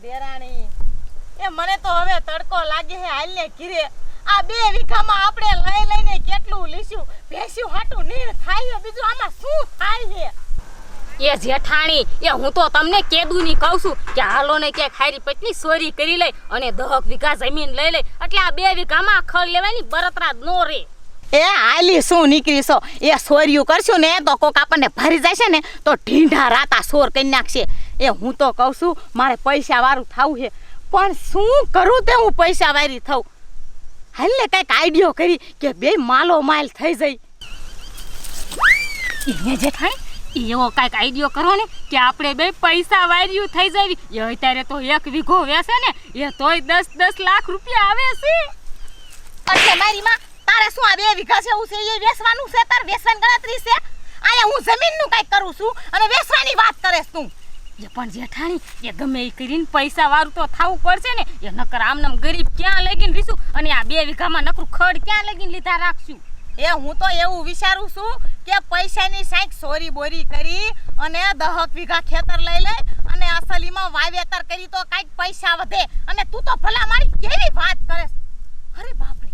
દેરાણી એ મને તો હવે તડકો લાગે હે હાલને ઘીરે આ 2 વીઘામાં આપણે લઈ લઈને કેટલું લીશું ભેંસ્યું હાટું નીર થાય બીજું આમાં શું થાય છે એ જેઠાણી એ હું તો તમને કેદુની કહું છું કે હાલો ને કે ખારી પત્ની ચોરી કરી લઈ અને 10 વીઘા જમીન લઈ લઈ એટલે આ 2 વીઘામાં ખડ લેવાની બરતરા નો રે એ હાલી શું નીકળીશો એ સોર્યું કરશું ને તો કોક આપણને ભરી જશે ને તો ઢીંઢા રાતા સોર કરી નાખશે એ હું તો કહું છું મારે પૈસા વાળું થાવું છે પણ શું કરું તે હું પૈસા વાળી થાઉં હાલ ને કઈક આઈડિયો કરી કે 2 માલો માલ થઈ જાય એ જેઠાણી એવો કઈક આઈડિયો કરો ને કે આપણે 2 પૈસા વાળ્યું થઈ જાવી એ અત્યારે તો 1 વીઘો વેસે ને એ તોય 10 લાખ રૂપિયા આવે છે એટલે મારી માં તારે શું આ 2 વીઘા છે હું છે એ વેચવાનું છે તાર વેચવાની ગણતરી છે આયા હું જમીનનું કઈક કરું છું અને વેચવાની વાત કરેસ તું એ પણ જેઠાણી એ ગમે એ કરીને પૈસા વાળું તો થાવું પડશે ને એ નકર આમનામ ગરીબ ક્યાં લગીને રીશું અને આ 2 વીઘામાં નકરું ખડ ક્યાં લગીને લીધા રાખશું એ હું તો એવું વિચારું છું કે પૈસાની સાઈક સોરી બોરી કરી અને 10 વીઘા ખેતર લઈ લે અને અસલીમાં વાવેતર કરી તો કાઈક પૈસા વધે અને તું તો ભલા મારી કેવી વાત કરેસ અરે બાપ રે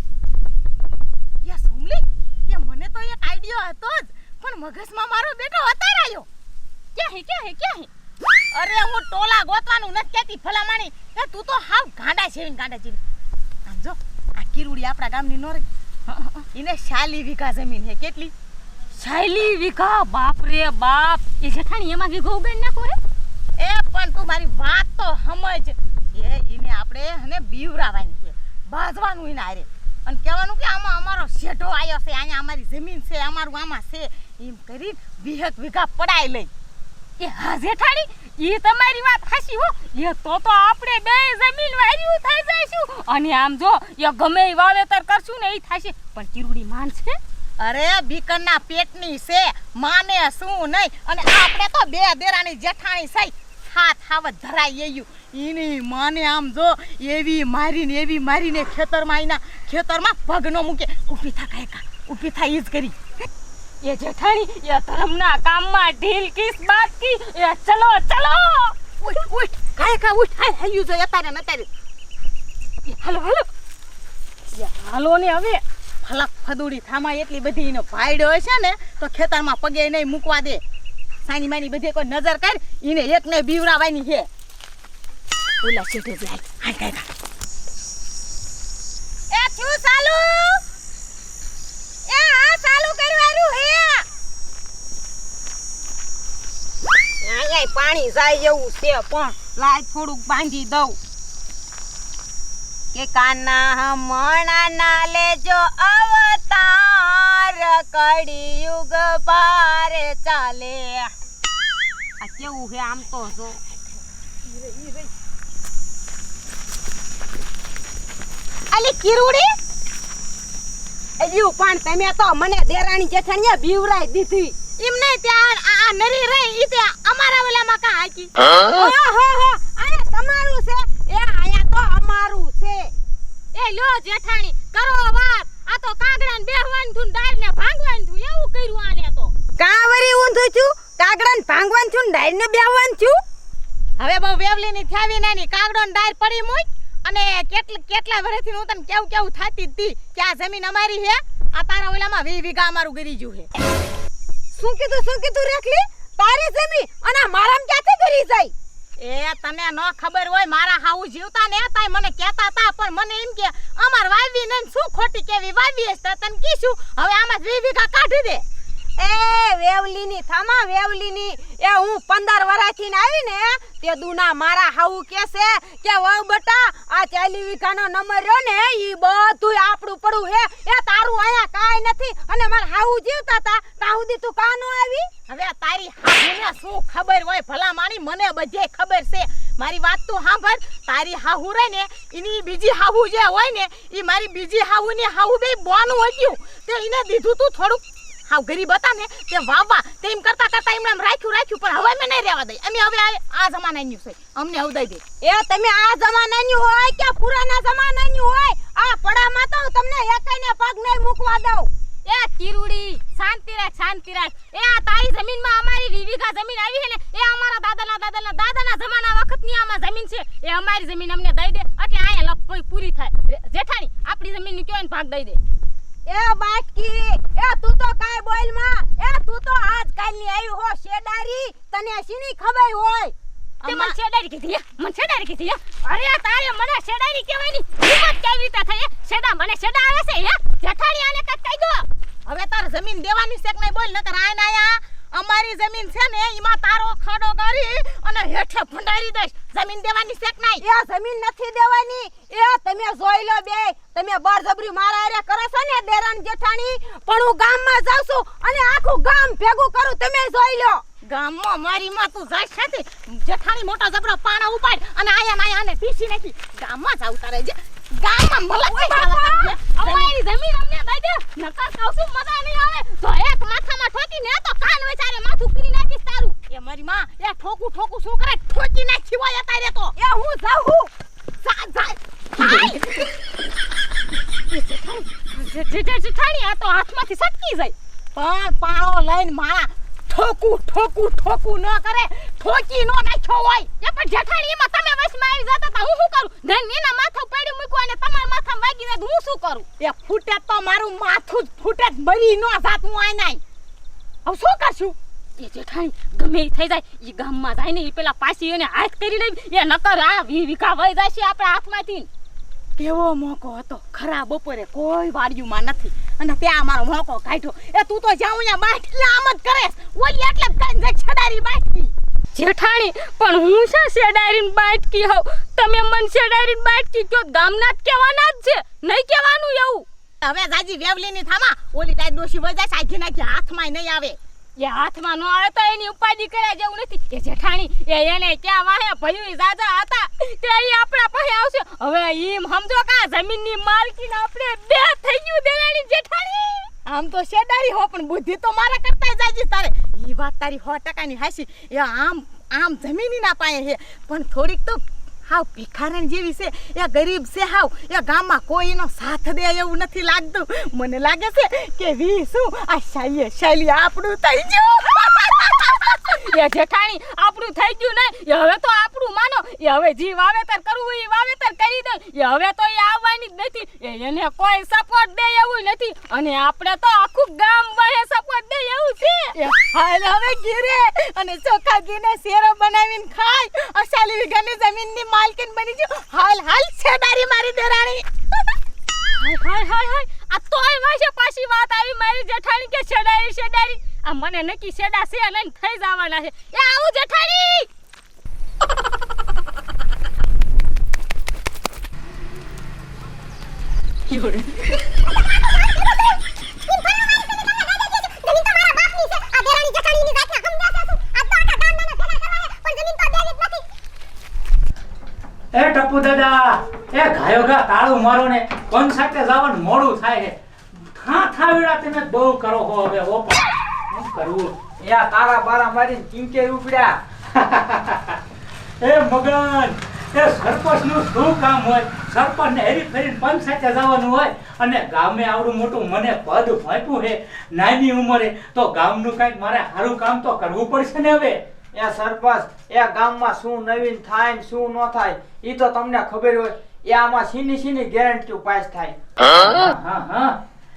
યા સુમલી એ મને તો એક આઈડિયો હતો જ પણ મગજમાં મારો બેટો અતાર આવ્યો ક્યાં હે અરે હું ટોલા ગોતવાનું નથી કહેતી ભલા માણી એ તું તો હાવ ગાંડા જેવી આમ જો આ કિરુડી આપણા ગામની નો રે એને 40 વીઘા જમીન હે કેટલી 40 વીઘા બાપ રે બાપ એ જેઠાણી એમાં વીઘો ઉગાડી નાખો રે એ પણ તું મારી વાત તો સમજ એ ઈને આપણે હને બીવરાવાની છે બાજવાનું ઈને આરે અને કહેવાનું કે આમાં અમારો શેઢો આયો છે અહીંયા અમારી જમીન છે અમારું આમાં છે એમ કરી 20 વીઘા પડાઈ લઈ એ હા જેઠાણી ઈ તમારી વાત હાચી હો એ તો આપણે 2 જમીન વાર્યું થઈ જઈશું અને આમ જો એ ગમે ઈ વાવેતર કરશું ને ઈ થાશે પણ કિરુડી માન છે અરે બીકરના પેટની છે માને શું નહીં અને આપણે તો 2 દેરાણી જેઠાણી છે હાથ હાવત ધરાઈ ગયું ઈની માને આમ જો એવી મારીને ખેતરમાં પગ નો મૂકે ઊભી થા કાયકા ઊભી થા ઈ જ કરી એ જેઠાણી એ ધર્મના કામમાં ઢીલ કિસ બાત કી એ ચલો ઉઠ કાયકા ઉઠ હાલ્યું જો અત્યારે હાલો ને હવે ફલક ફદુડી થામાં એટલી બધી એનો ભાઈડો છે ને તો ખેતરમાં પગે નહીં મૂકવા દે સાની માની બધી કોઈ નજર કર ઈને એકને બીવરાવાની છે ઓલા છેટે જાય હાય કાયકા એ થયું ચાલુ એ આ ચાલુ કરવાનું હે આયા પાણી જાય એવું છે પણ લાય થોડુંક બાંધી દઉં કે કાના મણા ના લેજો અવતાર કળિયુગ પાર ચાલે આ કેવું છે આમ તો જો અલી કિરુડી અલ્યું પણ તમે તો મને દેરાણી જેઠાણીએ બીવરાઈ દીધી એમ નહીં ત્યાં આ નરી રહી ઈ તે અમારા વેલામાં કા હાકી ઓહો આયા તમારું છે એ આયા તો અમારું છે એ લ્યો જેઠાણી કરો વાત આ તો કાગડાને બેહવાનું થું ડાળને ભાંગવાનું થું એવું કર્યું આને તો કાવરી ઊંધું છું કાગડાને ભાંગવાનું છું ડાળને બેહવાનું છું હવે બહુ વેવલીની થાવી નાની કાગડોને ડાળ પડી મોય અને કેટલા વર્ષથી હું તને કેવું થાતી હતી કે આ જમીન અમારી છે આ તારા ઓલામાં 20 વીઘા અમારું ગરી ગયું છે શું કીધું રેખલી તારી જમીન અને મારામ ક્યાંથી ગરી જાય એ તને ન ખબર હોય મારા હાઉ જીવતા ને તાય મને કહેતા હતા પણ મને એમ કે અમાર વાવી ને શું ખોટી કેવી વાવી હશે તને કીશું હવે આમાં 20 વીઘા કાઢી દે એ વેવલીની થામા વેવલીની એ હું 15 વર્ષથી ને આવી ને તે દુના મારા હાઉ કેસે કે વાવ બટા આ 40 વીઘાનો નંબર રહ્યો ને ઈ બધું આપણું પડું હે એ તારું આયા કાઈ નથી અને મારા હાઉ જીવતા તા તાહુદી તું કાનો આવી હવે તારી હાઉને શું ખબર હોય ભલા માણી મને બધે ખબર છે મારી વાત તું સાંભળ તારી હાહુ રે ને ઈની બીજી હાહુ જે હોય ને ઈ મારી બીજી હાહુ ની હાહુ બે બોનું હગ્યું તે ઈને દીધું તું થોડું હાવ ગરીબ હતા ને તે વાવા તેમ કરતા એમને રાખ્યું પણ હવે મે નહીં રહેવા દઈ અમે હવે આ જમાનાની છે અમને હવદાઈ દે એ તમે આ જમાનાની હોય કે પુરાના જમાનાની હોય આ પડામાં તો તમને એકાઈને પગ નહીં મૂકવા દઉં એ કિરુડી શાંતિ રાખ એ આ તારી જમીનમાં અમારી 20 વીઘા જમીન આવી છે ને એ અમારા દાદાના જમાના વખતની અમારી હાથમાં જમીન છે એ અમારી જમીન અમને દઈ દે એટલે અહીંયા લપ પૂરી થાય જેઠાણી આપણી જમીનની કયો ભાગ દઈ દે એ બાટકી એ તું તો કાઈ બોલ માં એ તું તો આજકાલની આવી હો શેડારી તને શીની ખબર હોય તે મને શેડારી કીધી મને શેડારી કીધી અરે તારે મને શેડારી કહેવાની હિંમત કેવી રીતે થઈ શેડા મને શેડા આવે છે જેઠાણી આને કઈ કહી દો હવે તાર જમીન દેવાની છે કે નહીં બોલ નકર આય ના આયા અમારી જમીન છે ને એમાં તારો ખાડો કરી અને હેઠે ભંડારી દઈશ જમીન દેવાની છે કે નહીં એ જમીન નથી દેવાની એ તમે જોઈ લો બે તમે બળજબરી મારા હારે કરો છો ને દેરાણ જેઠાણી પણ હું ગામમાં જાઉં છું અને આખું ગામ ભેગું કરું તમે જોઈ લો ગામમાં મારી માં તું જાય છે જેઠાણી મોટો જબરો પાણા ઉપાડ અને આયા ના આને પીસી નાખી ગામમાં જાવ તારે જે ગામમાં મલક અમારી જમીન અમને દઈ દે નકર કહું છું મજા નહીં આવે તો એક માથામાં ઠોકી ને તો કાન વેચારે માથું કરી નાખીશ તારું એ મારી માં એ ઠોકું શું કરે ઠોકી નાખી હોય તારે તો એ હું જાઉં જેઠાણી આ તો હાથમાંથી સટકી જાય પણ પાણો લઈને મારા ઠોકું ન કરે ઠોકી નો નાખ્યો હોય એ પણ જેઠાણી એમાં તમે વશમાં આવી જતા હતા હું શું કરું ધન એના માથા પડ્યું મૂક્યું અને તમારા માથામાં વાગી જાય હું શું કરું એ ફૂટે તો મારું માથું જ ફૂટે મરી નો જાત હું આ નહીં હવે શું કરશું એ જેઠાણી ગમે ઈ થઈ જાય ઈ ગામમાં જાય ને ઈ પેલા પાછી એને હાથ કરી લઈ એ નકર આ વિકા વઈ જાય છે આપણા હાથમાંથી કેવો મોકો હતો ખરા બપોરે કોઈ વાડિયુંમાં નથી અને ત્યાં મારો મોકો કાઢ્યો એ તું તો જાઉં અહીંયા બાટકી આમ જ કરે ઓલી એટલે જ કાંઈ જાય છડારી બાટકી જેઠાણી પણ હું છે શેડારીન બાટકી હોઉં તમે મન શેડારીન બાટકી કયો ગામના જ કહેવાના જ છે નહીં કહેવાનું એવું હવે જાજી વેવલીની થામા ઓલી ટાઈ ડોશી વઈ જાય સાખી નાખી હાથમાં નહીં આવે એ હાથમાં નો આવે તો એની ઉપાધિ કર્યા જેવું નથી એ જેઠાણી એને ક્યાં વાહે ભયું જાજા હતા તે ઈ આપણા પાસે આવશે હવે ઈમ સમજો કે આ જમીનની માલકીને આપણે બે થઈ ગયું દેવાની જેઠાણી આમ તો શેડારી હો પણ બુદ્ધિ તો મારા કરતા જાજી તારે ઈ વાત તારી 100% ની હાસી એ આમ જમીની ના પાયે છે પણ થોડીક તો હાવ ભિખારણ જેવી છે એ ગરીબ છે હાવ એ ગામમાં કોઈનો સાથ દે એવું નથી લાગતું મને લાગે છે કે વી શું આ શાલી આપણું થઈ ગયું એ જેઠાણી આપણું થઈ ગયું ને એ હવે તો આપણું માનો એ હવે જી વાવેતર કરવું એ વાવેતર કરી દે એ હવે તો એ આવવાની જ નથી એને કોઈ સપોર્ટ દે એવું નથી અને આપણે તો આખું ગામ વહે સપોર્ટ દે એવું છે હાલ હવે ઘીરે અને ચોખા ઘીને શેરો બનાવીને ખાય અસાલી વીઘાની જમીનની માલકીન બની ગયો હાલ છેડારી મારી દેરાણી હાય આ તોય વાશે પાછી વાત આવી મારી જેઠાણી કે છેડારી આ મને નકી છેડા છે લઈને થઈ જવાના છે એ આવું જેઠાણી એ ટપુ દાદા એ ગાયો ગા તાળું મારો ને કોણ સાથે જવાનું મોડું થાય છે થાવેડા તમે બહુ કરો હો હવે ઓ શું કરવું યા તારા બારા મારીને કિંકે ઉપડ્યા એ મગન એ સરપંચનું શું કામ હોય સરપંચને હેરી ફેરીને પંચાયતે જવાનું હોય અને ગામે આવડું મોટું મને પદ આપ્યું છે નાની ઉંમરે તો ગામનું કંઈક મારે સારું કામ તો કરવું પડશે ને હવે એ સરપંચ એ ગામમાં શું નવીન થાય ને શું ન થાય ઈ તો તમને ખબર હોય એ આમાં સીની ગેરંટી પાસ થાય હા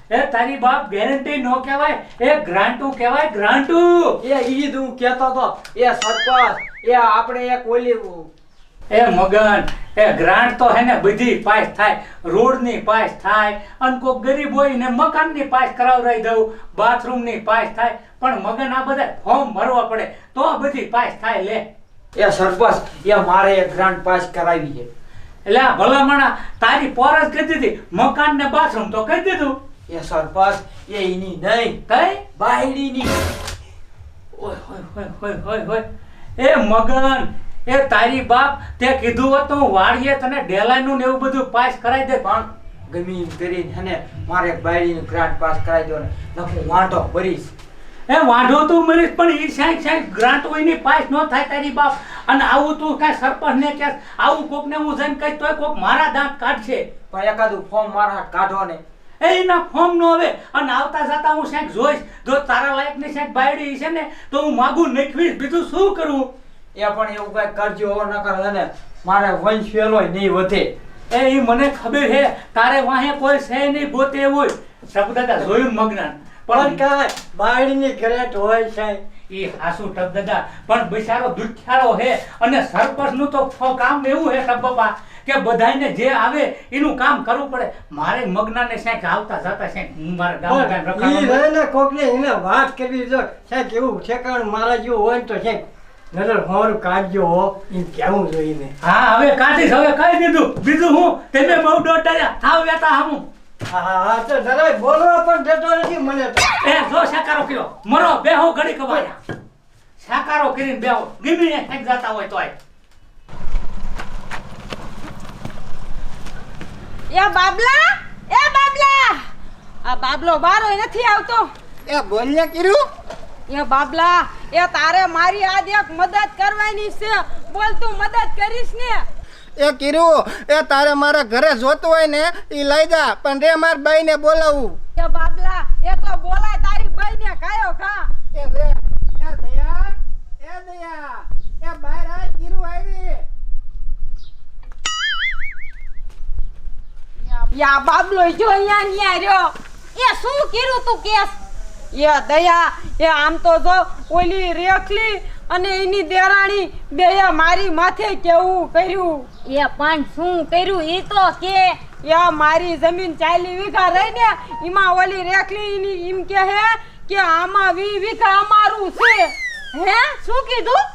એ તારી બાપ ગેરંટી નો કહેવાય એ ગ્રાન્ટુ કહેવાય ગ્રાન્ટુ એ ઈ હું કહેતો તો એ સરપંચ એ આપણે એક ઓલી એ મગન એ ગ્રાન્ટ તો હે ને બધી પાસ થાય રોડની પાસ થાય અને કોક ગરીબ હોય ને મકાનની પાસ કરાવરાઈ દઉં બાથરૂમની પાસ થાય પણ મગન આ બધા ફોર્મ ભરવા પડે તો આ બધી પાસ થાય લે એ સરપંચ એ મારે એક ગ્રાન્ટ પાસ કરાવી છે એટલે આ ભલામણા તારી પોરસ કહી દીધી મકાન ને બાથરૂમ તો કહી દીધું એ સરપંચ એ ઈની નહીં કઈ બાયડીની ઓય એ મગન એ તારી બાપ તે કીધું હોત તો હું વાડીએ તને ડેલાનું ને એવું બધું પાસ કરાવી દે પણ ગમે એમ કરીને હે ને મારે એક બાયડીનું ગ્રાન્ટ પાસ કરાવી દો ને હું વાંઢો ભરીશ એ વાંઢો તું મરીશ પણ ઈ સાઈડ ગ્રાન્ટ હોય ની પાસ ન થાય તારી બાપ અને આવું તું કાંઈ સરપંચ ને કે આવું કોક ને હું જઈને કહીશ તોય કોક મારા દાંત કાઢશે પણ એકાદું ફોર્મ મારા હાથ કાઢો ને એના ફોર્મ નો આવે અને આવતા જતા હું સાહેબ જોઈશ જો તારા લાયક ની સાહેબ બાયડી છે ને તો હું માગું નખવીશ બીજું શું કરવું એ પણ એવું કઈ કરજો ન કરે ને મારે વંશ ફેલોય નહીં વધે. એ ઈ મને ખબર હે તારે વાહે કોઈ છે નહીં ગોતે હોય ટપ દાદા જોયું મગના પણ પણ કાંઈ બાયડીની ગ્રેટ હોય છે. એ હાસુ ટપ દાદા પણ બિચારો દુખ્યાળો હે અને સરપંચનું તો કામ એવું હે ટપ બાપા કે બધાયને જે આવે એનું કામ કરવું પડે. મારે મગનાને શેક આવતા જતા શેક હું મારા ગામ ગામ ઈ રખાડો રહે ને કોકને એને વાત કરવી જો સાહેબ એવું ઠેકાણું મારા જેવું હોય ને તો સાહેબ નજર હોરું કાઢજો હો એમ કહેવું જોઈએ ને. હા હવે કાઢીશ હવે કહી દીધું બીજું હું તમે બહુ દોટાડ્યા થાવ વેતા હામું હા તો જરાય બોલવા પણ દેતો નથી મને તો. એ જો સાકારો કર્યો મરો બેહો ઘડી કવાયા સાકારો કરીને બેહો ગમીને ફેંક જાતા હોય તોય એ બાબલા આ બાબલો બારો નથી આવતો. એ બોલ્યા કર્યું એ બાબલા એ તારે મારી આજ એક મદદ કરવાની છે. બોલ તું મદદ કરીશ ને? એ કીરું એ તારે મારા ઘરે જોતું હોય ને ઈ લઈ જા પણ રે માર બાઈ ને બોલાવું. એ બાબલા એ તો બોલાય તારી બઈને કાયો ખા. એ રે એ દયા એ બહાર આ કીરું આવી. યા બાબલો જો અહીંયા ન્યા રહ્યો. એ શું કીધું તું કેસ? એ દયા એ આમ તો જો ઓલી રેખલી અને એની દેરાણી બેય મારી માથે કેવું કર્યું. એ પણ શું કર્યું ઈ તો કે. એ મારી જમીન 40 વીઘા રહી ને એમાં ઓલી રેખલી એની એમ કે હે કે આમાં 20 વીઘા અમારું છે. હે શું કીધું?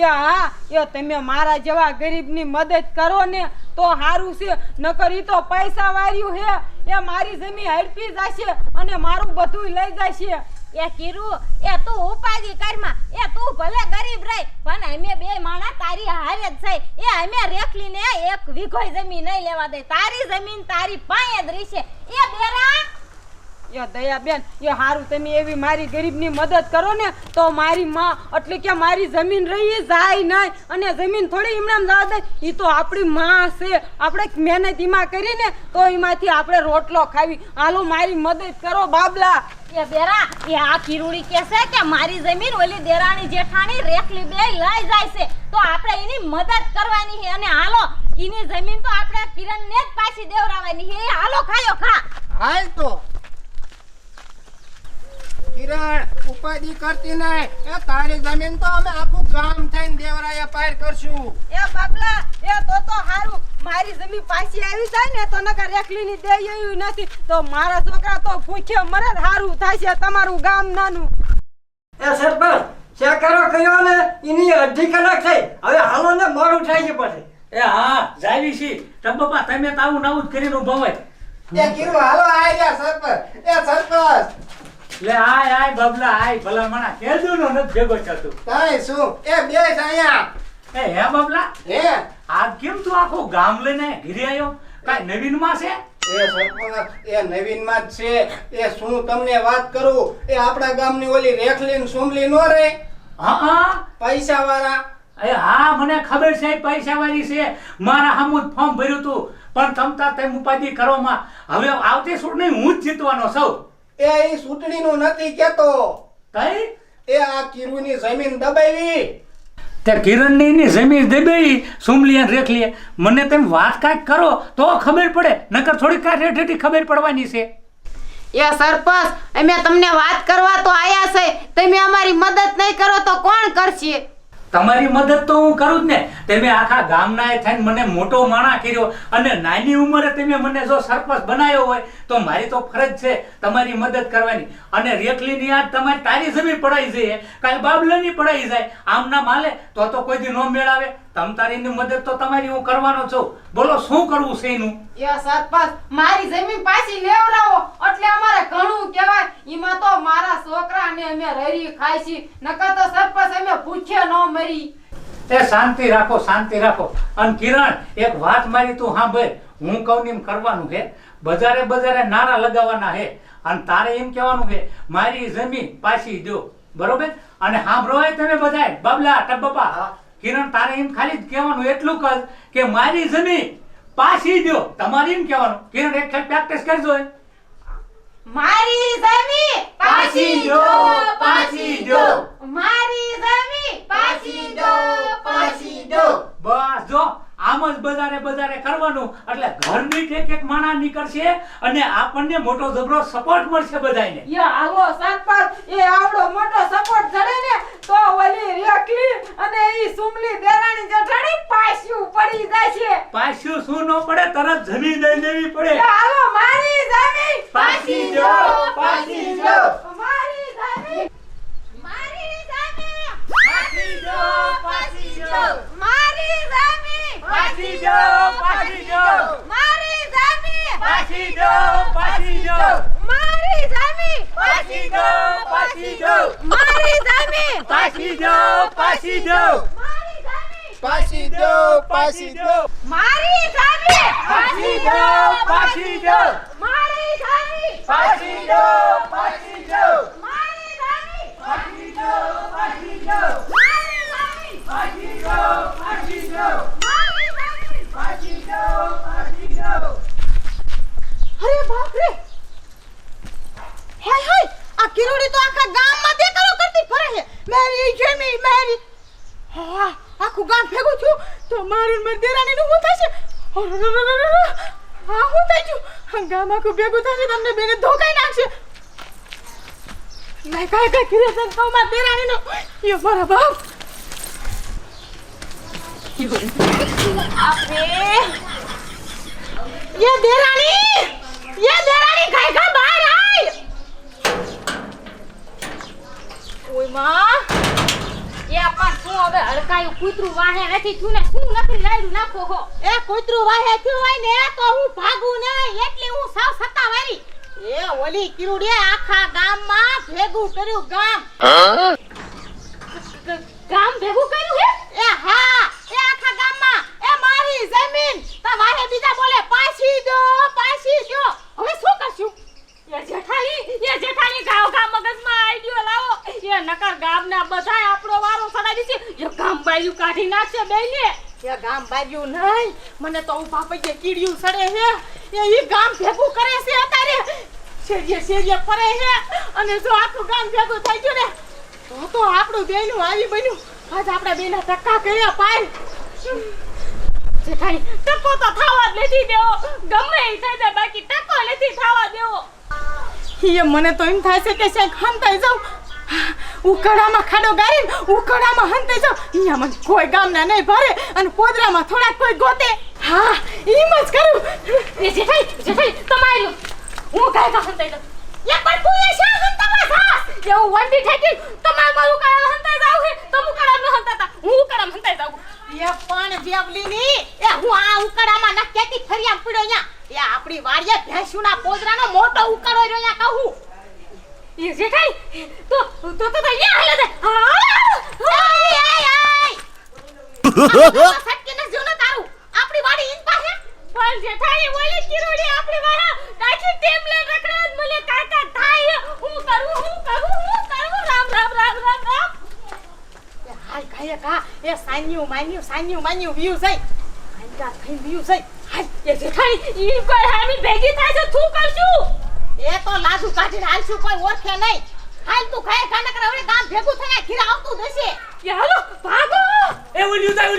હા એ તમે મારા જેવા ગરીબની મદદ કરો ને તો સારું છે. નકર ઈ તો પૈસા વાળ્યું હે એ મારી જમીન હડપી જશે અને મારું બધું લઈ જશે. એ કીરું એ તું ઉપાધિ કરમાં એ તું ભલે ગરીબ રહી પણ અમે બે માણા તારી હારે જ છે. એ અમે રેખલીને 1 વીઘો જમીન નહીં લેવા દે. તારી જમીન તારી પાસે જ રહેશે. એ બેરા એ દયા બેન એ હારું તમે એવી મારી ગરીબની મદદ કરો ને તો મારી માં એટલે કે મારી જમીન રહી જાય નહીં અને જમીન થોડી એમનામ જવા દે. ઈ તો આપણી માં છે. આપણે મહેનત એમાં કરીને તો એમાંથી આપણે રોટલો ખાવી. હાલો મારી મદદ કરો બાબલા. એ બેરા એ આ કિરુડી કહેશે કે મારી જમીન ઓલી દેરાણી જેઠાણી રેખલી બે લઈ જાય છે તો આપણે એની મદદ કરવાની છે અને હાલો એની જમીન તો આપણે કિરણને જ પાછી દેવરાવાની છે. એ હાલો ખાયો ખા. હાલ તો કિરણ ઉપાધિ કરતી નહીં. એ તારી જમીન તો અમે આખું ગામ થઈને દેવરાયા પાર કરશું. એ બાબલા એ તો હારું મારી જમીન પાછી આવી જાય ને તો નકર રેખલીની દે એવું નથી તો મારા છોકરા તો ભૂખ્યા મરે જ હારું થશે. તમારું ગામ નાનું. એ સરપંચ શેકારો કયો ને એની અડધી કલાક થઈ હવે હાલો ને મોડું થાય છે પછી. એ હા જાવી છી ટપ બાપા તમે તો આવું નવું જ કરીને ઉભા હોય. એ કીરું હાલો આય જા સરપંચ. એ સરપંચ લે આય બબલા આય ભલા મણા કેદુનો ન ભેગો થતો. તાય શું એ બેસ અહીંયા. એ હે બબલા હે આ કેમ તું આખો ગામ લઈને ઘરે આવ્યો? કાઈ નવીન માં છે? એ સરપંચ એ નવીનમાં જ છે. એ શું તમને વાત કરું એ આપણા ગામની ઓલી રેખલી ને સુમલી નો રે હા પૈસા વાળા. એ હા મને ખબર છે પૈસા વાળી છે. મારા હામું ફોર્મ ભર્યું તું પણ તમતા તેમ ઉપાધિ કરવામાં હવે આવતી ચૂંટણી હું જ જીતવાનો સૌ. એ ઈ ચૂંટણીનું નથી કેતો. તઈ એ આ કીરુની જમીન દબાવી. તે કિરણની ની જમીન દબાઈ સુમલી અને રેખલી મને તેમ વાત કાંઈક કરો તો ખબર પડે નકર થોડી કાંઈ ઠેઠી ખબર પડવાની છે. એ સરપંચ અમે તમને વાત કરવા તો આયા છે. તમે અમારી મદદ નહીં કરો તો કોણ કરશે? તમારી મદદ તો હું કરું જ ને. તમે આખા ગામના થઈને મને મોટો માણા કર્યો અને નાની ઉંમરે તમે મને જો સરપંચ બનાવ્યો હોય તો મારી તો ફરજ છે તમારી મદદ કરવાની. અને રેખલીની યાદ તમારી તારી જમીન પડાઈ જાય કાલ બાબલાની પડાઈ જાય આમ ના માલે તો કોઈ દી નો મેળાવે. તમ તારીની મદદ તો તમારી હું કરવાનો છું. બોલો શું કરવું છે એનું? એ સરપંચ મારી જમીન પાછી લેવરાવો એટલે અમારે ઘણું કહેવાય. એમાં તો મારા છોકરાને અમે રહી ખાઈ છી નકર તો સરપંચ અમે ભૂખ્યા ન મરી. એ શાંતિ રાખો શાંતિ રાખો. અને કિરણ એક વાત મારી તું સાંભળ. હું કહું એમ કરવાનું છે. બજારે નારા લગાવવાના છે અને તારે એમ કહેવાનું છે મારી જમીન પાછી દો. બરોબર? અને સાંભળો તમે બધા બાબલા ટબ્બા કિરણ તારે એમ ખાલી જ કહેવાનું એટલું કર કે મારી જમીન પાછી દો. તમારે એમ કહેવાનું. કિરણ એક ખેલ પ્રેક્ટિસ કરજો. મારી જમીન પાછી દો, પાછી દો. મારી જમીન પાછી દો પાછી દો. બસ જો આમ કરવાનું એટલે ઘરની ટેક એક માણા નીકળશે અને આપણને મોટો જબરો સપોર્ટ મળશે બધાયને. યા આવો સરપંચ એ આવડો મોટો સપોર્ટ જડે ને તો ઓલી રેખલી અને ઈ સુમલી દેરાણી જેઠાણી પાછું પડી જશે. પાછું શું ન પડે તરત જમીન લઈ લેવી પડે. યા હાલો મારી જમીન પાછી જાઓ, પાછી જાઓ. મારી જમીન મારી જમીન પાછી જો પાછી જો મારી જમીન પાછી જાઓ, પાછી જાઓ. મારી જમીન પાછી જાઓ, પાછી જાઓ. મારી જમીન પાછી જાઓ, પાછી જાઓ. મારી જમીન પાછી જાઓ, પાછી જાઓ. મારી જમીન પાછી જાઓ, પાછી જાઓ. મારી જમીન પાછી જાઓ, પાછી જાઓ. મારી જમીન પાછી જાઓ, પાછી જાઓ. મારી જમીન પાછી જાઓ, પાછી જાઓ. મારી જમીન પાછી જાઓ, પાછી જાઓ. મારી જમીન પાછી જાઓ, પાછી જાઓ. અરે બાપ રે હાય હાય આ કિરોડી તો આખા ગામમાં દેખાડો કરતી ફરે છે મેરી જમી મેરી હા આખું ગામ ભેગું થયું તો મારું મર દેરાણી નું શું થશે હા હું થઈ ગયું ગામ આખું ભેગું થશે તમને બેને ધોકાઈ નાખશે મેં કાંઈ કિરેશન કૌમાં દેરાણી નો યો મારા બાપ આપરે ये देरानी गाय का बाहर आय ઓય માં એ પણ શું હવે હડકાયું કૂતરું વાહે નથી થયું ને શું નકરી લાડુ નાખો હો. એ કૂતરું વાહે થયું હોય ને તો હું ભાગું નહીં એટલે હું સાવ સત્તાવારી એ ઓલી કિરુડીએ આખા ગામમાં ભેગું કર્યું ગામ ગામ ભેગું કર્યું હે એ હા એ આખા ગામમાં એ મારી જમીન તા વાહે બીજા બોલે પાછી દો હવે શું કરશું એ જેઠાણી ગાવ ગામ મગજમાં આઈડિયો લાવો એ નકર ગામના બધાય આપણો વારો સડાવી છે એ ગામ બાયું કાઢી નાખશે બેને કે ગામ બાજ્યું નહીં મને તો ઉભા પગે કીડિયું સડે છે એ ઈ ગામ ભેગું કરે છે અત્યારે શેરીએ ફરે છે અને જો આખું ગામ ભેગું થઈ ગયું ને તો આપણું બેયનું આવી બન્યું આજ આપણા બેના ટક્કા કર્યા પાય જેઠાણી ટકો તો થાવા જ નથી દેવો ગમે એ થઈ જાય બાકી ટકો નથી થાવા દેવો એ મને તો એમ થાય છે કે શેક હંતાઈ જાઉં ઉકળામાં ખાડો ગારીને ઉકળામાં હંતાઈ જાઉં અહીંયા મને કોઈ ગામના નહીં ભરે અને પોદરામાં થોડાક કોઈ ગોતે હા એમ જ કરું એ જેઠાણી તમારું હું કાય કા હંતાઈ દઉં એ પણ તું એ શા હંતાવા જાસ એવું વંડી ઠેકી તમાર મારું કાય હંતાઈ જાવ હે તમુ કડામ ન હંતાતા હું કડામ હંતાઈ જાવ એ પણ જેવલીની એ હું આ ઉકળામાં ન કેતી ફરિયા પડ્યો અહીંયા એ આપણી વાડીએ ભેંસુના પોદરાનો મોટો ઉકળો રહ્યો અહીંયા કહું એ જેઠાણી તો અહીંયા હાલે દે સટકીને જીવ ન તારું આપણી વાડી ઈન પાસે પણ જેઠાણી બોલે કિરોડી આપણી વાળા તાકી ટેમલે રખડે મને કાકા થાય હું કરું રામ હાય કાય કા એ સાન્યું માન્યું વ્યુ જઈ આંકા થઈ વ્યુ જઈ હાય એ જેઠાણી ઈ કોઈ હામી ભેગી થાય છે તું કરશું એ તો લાદુ કાઢીને હાલશું કોઈ ઓળખે નહીં હાલ તું ખાય કાના કરે હવે ગામ ભેગું થઈને ખીરા આવતું જશે એ હાલો ભાગો એ ઓલી ઉતાય ઓય!